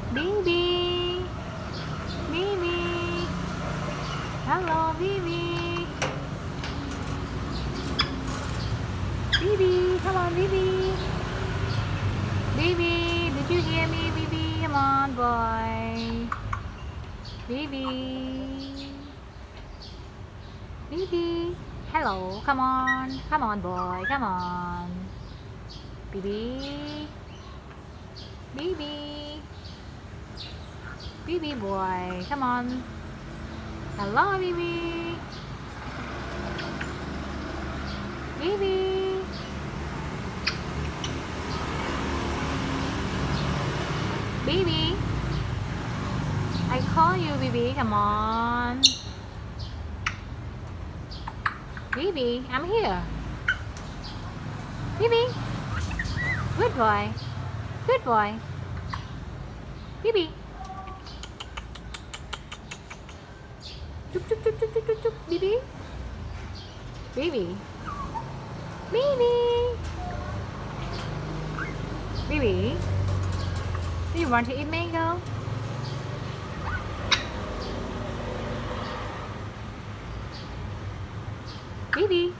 Bibi. Bibi. Hello, Bibi. Bibi, come on, Bibi. Bibi, did you hear me, Bibi? Come on, boy. Bibi. Bibi. Hello, come on. Come on, boy. Come on. Bibi. Bibi. Bibi boy. Come on. Hello, Bibi. Bibi. Bibi. I call you, Bibi. Come on. Bibi, I'm here. Bibi. Good boy. Good boy. Bibi. Chup, chup, chup, chup, chup, chup, chup. Bibi. Bibi. Bibi. Bibi. Do you want to eat mango? Bibi.